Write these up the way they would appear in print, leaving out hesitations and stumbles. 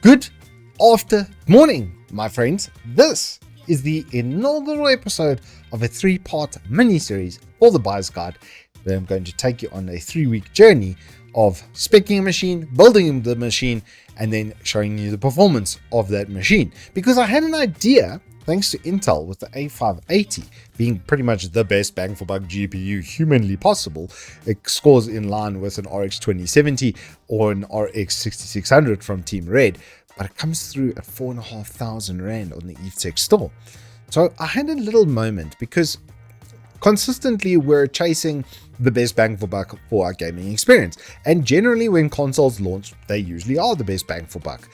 Good morning, my friends. This is the inaugural episode of a 3-part mini-series for the Buyer's Guide, where I'm going to take you on a 3-week journey of speccing a machine, building the machine, and then showing you the performance of that machine. Because I had an idea, thanks to Intel, with the A580 being pretty much the best bang for buck GPU humanly possible. It scores in line with an RX 2070 or an RX 6600 from Team Red, but it comes through at 4,500 Rand on the Evetech store. So I had a little moment because consistently we're chasing the best bang for buck for our gaming experience. And generally when consoles launch, they usually are the best bang for buck.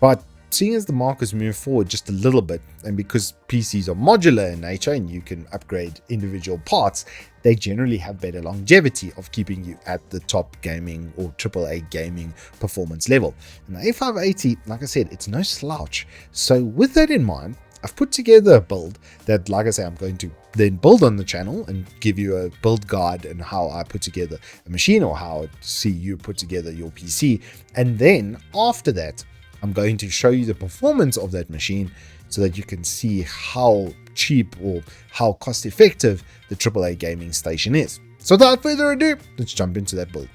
But seeing as the markets move forward just a little bit, and because PCs are modular in nature and you can upgrade individual parts, they generally have better longevity of keeping you at the top gaming or AAA gaming performance level. And the A580, like I said, it's no slouch. So with that in mind, I've put together a build that, like I say, I'm going to then build on the channel and give you a build guide and how I put together a machine, or how I see you put together your PC. And then after that, I'm going to show you the performance of that machine so that you can see how cheap or how cost effective the AAA gaming station is. So without further ado, let's jump into that build.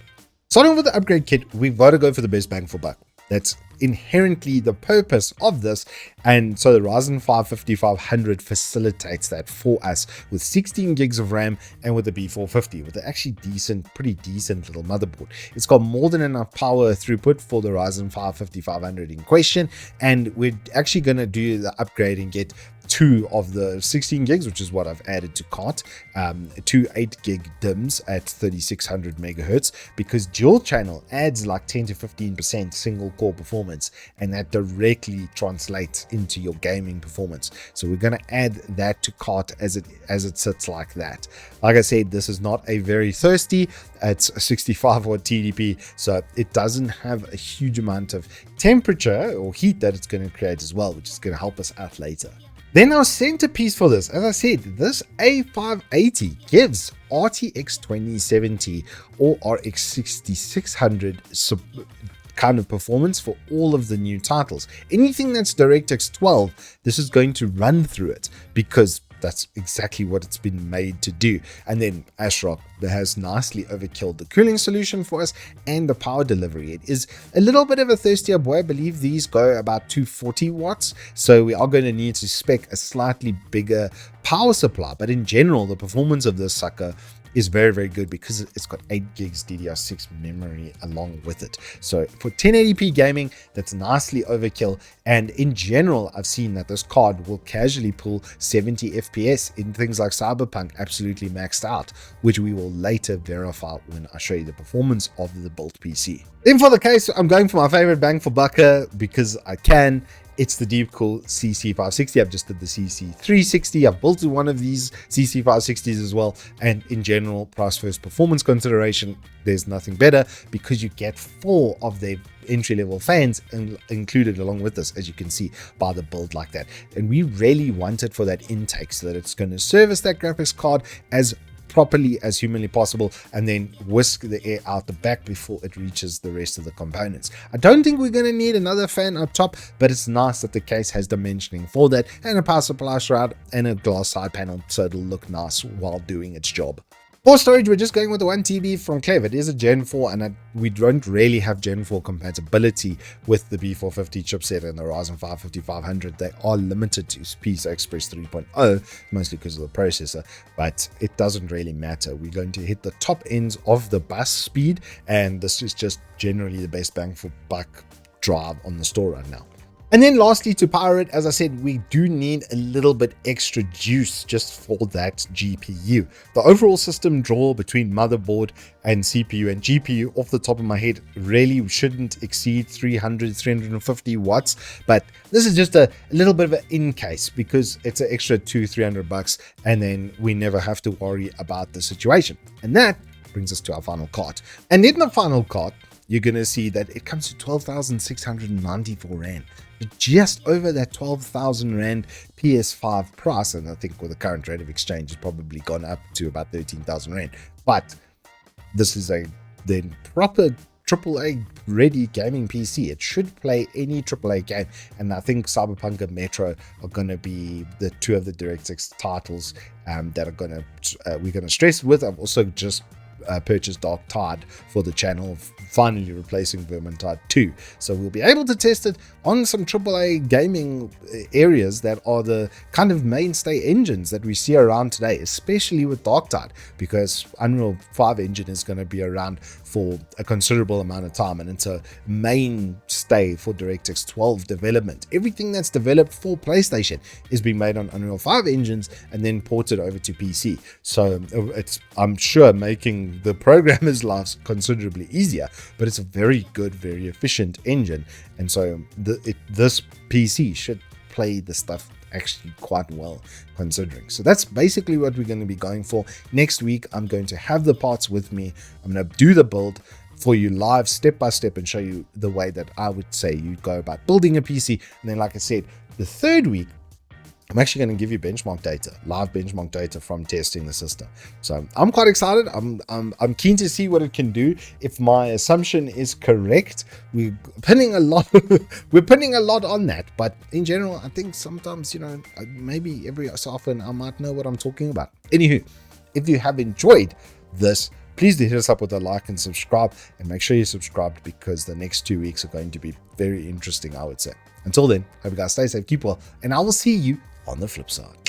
Starting with the upgrade kit, we've got to go for the best bang for buck. That's inherently the purpose of this, and so the Ryzen 5 5500 facilitates that for us with 16 gigs of RAM and with the B450 with an actually pretty decent little motherboard. It's got more than enough power throughput for the Ryzen 5 5500 in question, and we're actually going to do the upgrade and get 2 of the 16 gigs, which is what I've added to cart, 2 8 gig DIMMs at 3600 megahertz, because dual channel adds like 10 to 15% single core performance, and that directly translates into your gaming performance. So we're going to add that to cart as it sits like that. Like I said, this is not a very thirsty, it's a 65 watt TDP, so it doesn't have a huge amount of temperature or heat that it's going to create as well, which is going to help us out later. Then our centerpiece for this, as I said, this A580 gives RTX 2070 or RX 6600 kind of performance for all of the new titles. Anything that's DirectX 12, this is going to run through it because that's exactly what it's been made to do. And then ASRock has nicely overkilled the cooling solution for us and the power delivery. It is a little bit of a thirstier boy. I believe these go about 240 watts. So we are going to need to spec a slightly bigger power supply. But in general, the performance of this sucker is very, very good because it's got 8 gigs DDR6 memory along with it. So for 1080p gaming, that's nicely overkill. And in general, I've seen that this card will casually pull 70 FPS in things like Cyberpunk absolutely maxed out, which we will later verify when I show you the performance of the built PC. Then for the case, I'm going for my favorite bang for bucker because I can. It's the Deepcool CC560. I've just did the CC360. I've built one of these CC560s as well. And in general, price versus performance consideration, there's nothing better because you get 4 of their entry-level fans included along with this, as you can see by the build like that. And we really want it for that intake so that it's going to service that graphics card as properly as humanly possible, and then whisk the air out the back before it reaches the rest of the components. I don't think we're going to need another fan up top, but it's nice that the case has dimensioning for that, and a power supply shroud and a glass side panel so it'll look nice while doing its job. For storage, we're just going with the 1TB from Clev. It is a Gen 4, and we don't really have Gen 4 compatibility with the B450 chipset and the Ryzen 5 5500. They are limited to PCI Express 3.0, mostly because of the processor, but it doesn't really matter. We're going to hit the top ends of the bus speed, and this is just generally the best bang for buck drive on the store right now. And then lastly, to power it, as I said, we do need a little bit extra juice just for that GPU. The overall system draw between motherboard and CPU and GPU, off the top of my head, really shouldn't exceed 350 watts. But this is just a little bit of an in case because it's an extra $200-300, and then we never have to worry about the situation. And that brings us to our final cart. And in the final cart, you're going to see that it comes to 12,694 Rand. Just over that 12,000 Rand PS5 price, and I think with the current rate of exchange, it's probably gone up to about 13,000 Rand. But this is a then proper AAA ready gaming PC. It should play any AAA game, and I think Cyberpunk and Metro are going to be the two of the DirectX titles that are going to we're going to stress with. I've also just purchased Dark Tide for the channel, finally replacing Vermintide 2. So we'll be able to test it on some AAA gaming areas that are the kind of mainstay engines that we see around today, especially with Dark Tide, because Unreal 5 engine is going to be around for a considerable amount of time, and it's a mainstay for DirectX 12 development. Everything that's developed for PlayStation is being made on Unreal 5 engines and then ported over to PC. So it's, I'm sure, making the programmers' lives considerably easier, but it's a very good, very efficient engine, and so this PC should play the stuff actually quite well considering. So that's basically what we're going to be going for. Next week I'm going to have the parts with me. I'm going to do the build for you live step by step and show you the way that I would say you go about building a PC. And then, like I said, the third week I'm actually going to give you benchmark data, live benchmark data from testing the system. So I'm quite excited. I'm keen to see what it can do. If my assumption is correct, we're pinning a lot on that. But in general, I think sometimes, you know, maybe every so often I might know what I'm talking about. Anywho, if you have enjoyed this, please do hit us up with a like and subscribe, and make sure you're subscribed, because the next 2 weeks are going to be very interesting, I would say. Until then, hope you guys stay safe, keep well, and I will see you on the flip side.